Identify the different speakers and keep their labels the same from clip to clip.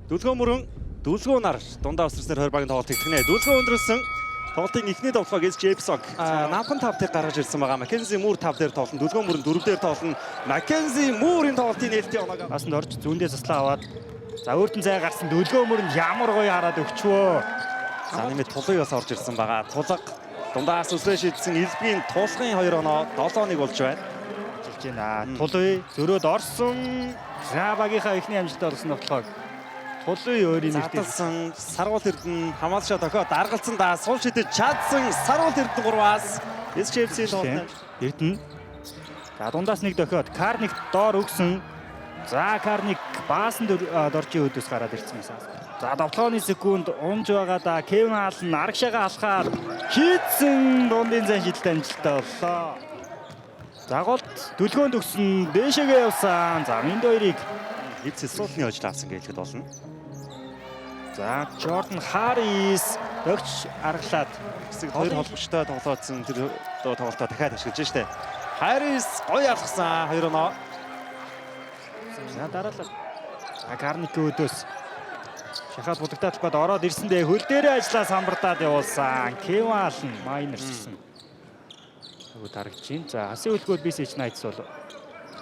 Speaker 1: Дүлгөө мөрөн дүлгөө нар дундаа өсөрснээр 20 багийн тоглолт тэгтгнэ. Дүлгөө өндрөлсөн тоглолтын эхний тоглоог SG Epsog намхан 5-ыг гаргаж ирсэн байгаа. Mackenzie Moore 5 дээр тоглоно. Дүлгөө мөрөн 4 дээр тоглоно. Mackenzie Moore-ийн тоглолтын нээлтийн оноог
Speaker 2: Басанд орж зүүндээ заслаа аваад за өөртөө зай гарсан Дүлгөө мөрөнд ямар гоё хараад өгчвөө.
Speaker 1: За нэмээд тулгыг бас орж ирсэн байгаа. Тулга дундаас өсрөө шийдсэн Элбгийн тулгын 2 оноо 7-1 болж байна.
Speaker 2: Жилж байна. Тулуй зөрөөд орсон. За багийнхаа эхний амжилттай болсон тоглоог Тулуй өөрийн нэртэй
Speaker 1: Задалсан Сарвал Эрдэнэ хамгаалшаа дохиод даргалцсан да сул шидэж чадсан Сарвал Эрдэнэ 3-аас SG-ийн тоглолт
Speaker 2: Эрдэнэ. За дундаас нэг дохиод Карник доор өгсөн. За Карник баасан доржийн өдөөс гараад ирсэн юмсан. За довтлооны секунд унж байгаа да Кевин Аллен арагшаага алхаад хийцэн дундын зан шидэлтэй амжилттай боллоо. За голд дүлгөөнд өгсөн дээшээгээ явсан. За минь хоёрыг
Speaker 1: Хивцэл суулны хожил авсан гэж хэлэхэд болно.
Speaker 2: За Jordan Harris өгч аргалаад
Speaker 1: Хэсэг хоёр холбогчтой тоглоодсон тэр тоглолтоо дахиад ашиглаж штэ. Harris гоё алгасан 2 оноо.
Speaker 2: За дараалал. За Карникийн өдөөс шахаад будагтаах гээд ороод ирсэндээ хөл дээрээ ажиллаа самбардаад явуулсан. Kevin Allen Miners гэсэн. Нөгөө дарагчийн. За хасын хөлгөөл BSH Knights бол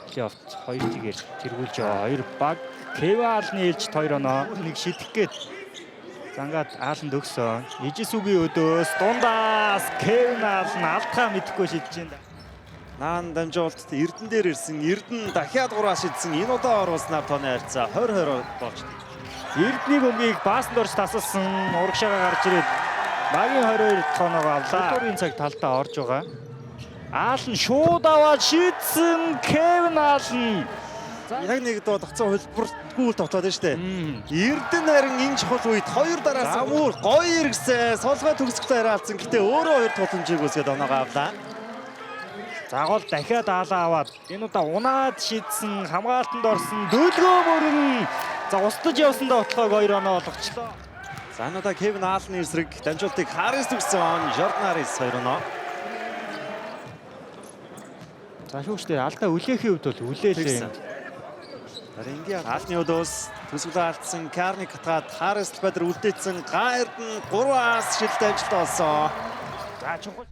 Speaker 2: плей-офф 2 жигээр тэргүүлж байгаа. 2 баг Kevin Allen-ийн ээлжид 2 оноо нэг шидэх гээд зангаад Алланд өгсөн. Ижисүгийн өдөөс дундаас Kevin Allen алдхаа мэдэхгүй шидэж байна.
Speaker 1: Наан дамжуулалт Эрдэнэ дээр ирсэн. Эрдэнэ дахиад 3-аас шидсэн. Энэ удаа оруулснаар тооны харьцаа 20-20 болж байна.
Speaker 2: Эрдэнийн бөмбөгийг баасанд орж тасалсан урагшаага гарч ирээд багийн 22 тоноогоо авлаа. Шуудурын цаг талдаа орж байгаа. Аллен шууд аваад шийдсэн Kevin Allen.
Speaker 1: Яг нэг доо тогтсон хөлбөртгүй тоглоод байна штэ. Эрдэнэ харин энэ чухал үед 2 дараас Муур гоё иргэсэн. Солгой төгсгөлөө хараалцсан. Гэтэ өөрөө 2 туламжийг үсгээд оноогоо авлаа.
Speaker 2: За гол дахиад аалаа аваад энэ удаа унаад шийдсэн хамгаалтанд орсон Дүлгөө мөрөн. За устдаж явсан дотлоог 2 оноо олгочлоо.
Speaker 1: За энэ удаа Kevin Allen-ийн эсрэг дамжуултыг Harris төгссөн. Jordan Harris 2 оноо.
Speaker 2: За шүүгчдээ алдаа үлээхийн хувьд бол үлээлээ.
Speaker 1: Рингийн Алны өдөөс төсөглөө алдсан Карник хатгаад Harris бадэр үлдээсэн Эрдэнэ 3-аас шилдэг ажилт олсон.
Speaker 2: За чухал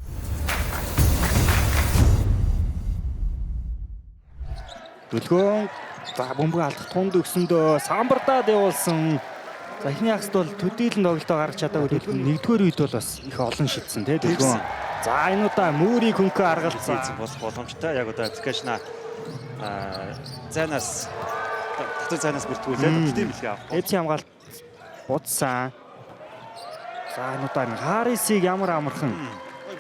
Speaker 2: Дүлгөө за бөмбөг алдах тунд өгсөндөө самбардаад явуулсан. За эхний хагасд бол төдийлөн тоглолтоо гаргаж чадаагүй Дүлгөө нэгдүгээр үед бол бас их олон шидсэн тий Дүлгөө. За энэ удаа Мөрийг хөнхөө аргалцсан
Speaker 1: болох боломжтой. Яг удаа аппликейшна зайнаас татвар зайнаас бүртгүүлээд тийм билгээ авах.
Speaker 2: Эцсийн хамгаалт будсан. За энэ удаа Harris-ийг ямар амархан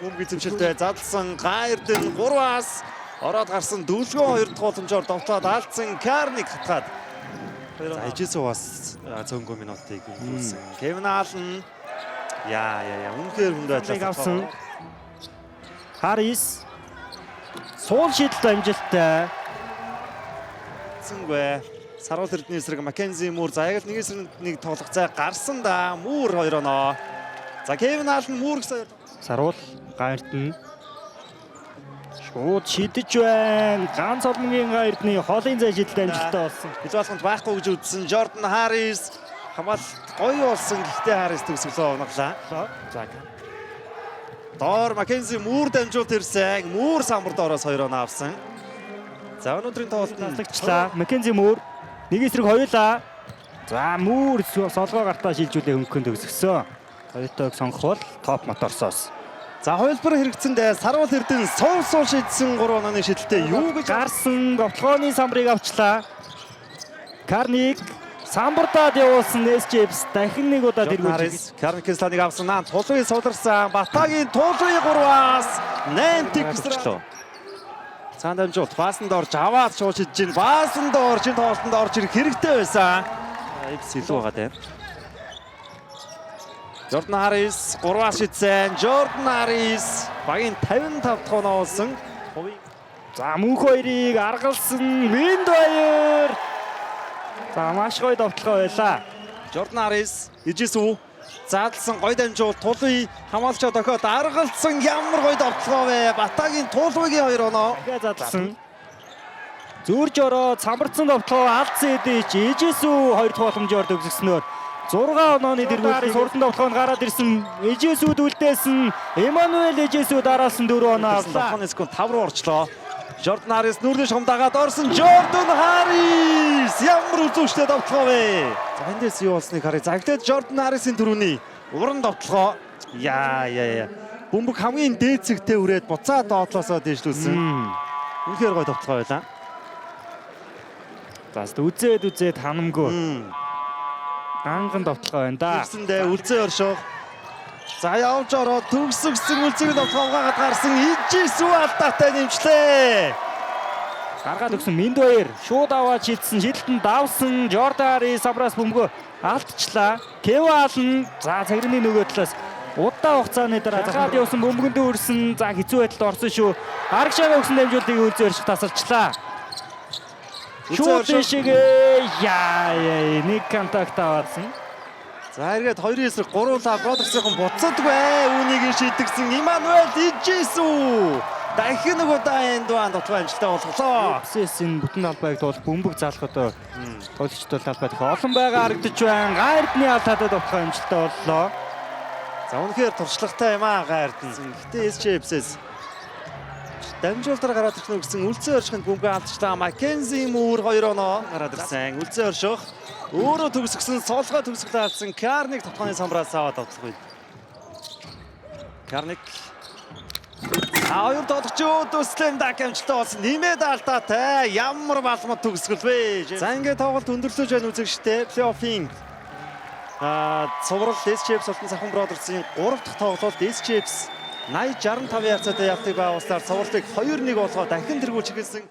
Speaker 1: бөмбөг эзэмшилтэй задлсан Эрдэнэ 3-аас ороод гарсан Дүлгөө 2 дахь боломжоор довтлоод алдсан Карник хатгаад. За ижисүү бас цөөнгөө минутыг өнгөрүүлсэн. Kevin Allen яа үнэхээр хүнд байдлаар
Speaker 2: авсан. Harris суул шийдэлт амжилттай.
Speaker 1: Цэнгвэ Сарвал Эрдэнэ эсрэг Mackenzie Moore за яг л нэг эсрэг нэг тоглох цай гарсан да. Moore 2 оноо. За Kevin Allen Moore гэсэн
Speaker 2: Сарвал Эрдэнэ шууд шидэж байна. Ганц олонгийн Эрдэнэ холын зай шийдэлт амжилттай болсон.
Speaker 1: Хилбалганд байхгүй гэж үзсэн Jordan Harris хамгаалалт гоё болсон. Гэхдээ Harris төгсгөлөө оноглаа.
Speaker 2: За
Speaker 1: Доор Mackenzie Moore дамжуулт ирсэн. Moore самбарт ороос 2 оноо авсан. За өнөөдрийн тоглолтод
Speaker 2: наслагчлаа. Mackenzie Moore нэг эсрэг хоёулаа. За Moore солгоо гартаа шилжүүлээ хөнгөн төгсгсөн. Хоёртойг сонгох бол топ моторсоос.
Speaker 1: за хувилбар хэрэгцэндээ Сарвал Эрдэнэ суул шийдсэн 3 онооны шидэлтэй юу гэж
Speaker 2: гарсан довтлооны самбарыг авчлаа. Карник самбардаад явуулсан SG-с дахин нэг удаа тэргүүлж.
Speaker 1: Карникийн сланыг авсан наан тулыг суларсан Батагийн тулыг 3-аас 8-ийг өсрлөө. Цаанд дамжуулт баасанд орж аваад шууд шидэж гин баасанд орж энэ тоглолтод орж ирэх хэрэгтэй байсан. Эпс илүү байгаа дээ. Jordan Harris 3-аас шидсэн. Jordan Harris багийн 55 дахь оноо олсон.
Speaker 2: За мөнх хоёрыг аргалсан Минд хоёр. За маш гоё довтлогоо байлаа.
Speaker 1: Jordan Harris ижисүү задлсан гоё дамжуул тулыг хамгаалчаа дохиод аргалсан ямар гоё довтлогоо вэ. Батагийн тулгийн 2 оноо.
Speaker 2: Дахиад задлсан. Зөөрж ороод самбарцсан довтлоо алдсан эдэж Ижесүү 2 дахь боломжоор төгсгснөөр 6 онооны дэргүүлэх сурдан довтлоонд гараад ирсэн Ижесүүд үлдээсэн Эммануэль Ижесүү дараалсан 4 оноо авлаа.
Speaker 1: 7 секунд 5 руу орчлоо. Жордан Харрис нүрийн шумдаагаад орсон Жордан Харрис ямар үзүүштэй довтлоо вэ? За эндээс юу болсныг харъя. За ихтэй Жордан Харрисын дөрөвний уран довтлоо. Яа. Бөмбөг хамгийн дээд зэгтээ үрээд буцаад доотлосоо дэвшлүүлсэн. Үнэхээр гоё довтлоо байлаа.
Speaker 2: За үзээд ханамгүй. Анган довтлоо байна да.
Speaker 1: Ирсэндээ үлзээ оршоо. За явж ороод төгсгсөн үлзээг довтлоо угаагаад гарсан Ижесүү алдаатай нэмчлээ.
Speaker 2: Гаргаад өгсөн Миндвейр шууд аваад шидсэн шидэлтэн давсан Жордан Харрис самбраас бөмбөгөө алдчихлаа. Кевалн за цагирны нөгөө талаас удаа хугацааны дараа захаад явсан бөмбөгөндөө өрсөн. За хэцүү байдалд орсон шүү. Аргашаага өгсөн дамжуултыг үлзээ өрших тасалчлаа. Шууд шигээ нэг контакт аваадсан.
Speaker 1: За эргээд 2-ын эсрэг 3-аа Бродерсын буцадгүй үүнийг шийдэгсэн Эммануэль Ижесүү. Дахин нэг удаа энд довтлоо амжилттай болголоо.
Speaker 2: ФСС-ийн бүтэн талбайг туул бөмбөг залах одоо тоглогчдод талбай их олон байгаа харагдаж байна. Гайрдны алдаатай довтлоо амжилттай боллоо.
Speaker 1: За үнэхээр туршлагатай юм Гайрдн. Гэтэ SJFS дамжуултаар гараад ирсэн гэсэн үлзээ оршихынд бөмбөг алдчихлаа. Маккензи Муур 2 оноо гараад ирсэн. Үлзээ орших өөрөө төгсгсөн солгоо төгсгөлөө алдсан Карник товхооны самбраас аваад автлах. Карник хоёр тоглогчид төслэм дагамжтай болсон. Нэмээд алдаатай. Ямар балмад төгсгөл вэ? За ингээд тоглолт өндөрлөж байна үзэгчтэй. Плей-оффын цуврал SJFS болон Сахан Бродерсын 3 дахь тоглолт SJFS 80-65 яцаатай явтыг байгуулсаар цувралыг 2-1 болгоод дахин тэргүүлж эхэлсэн.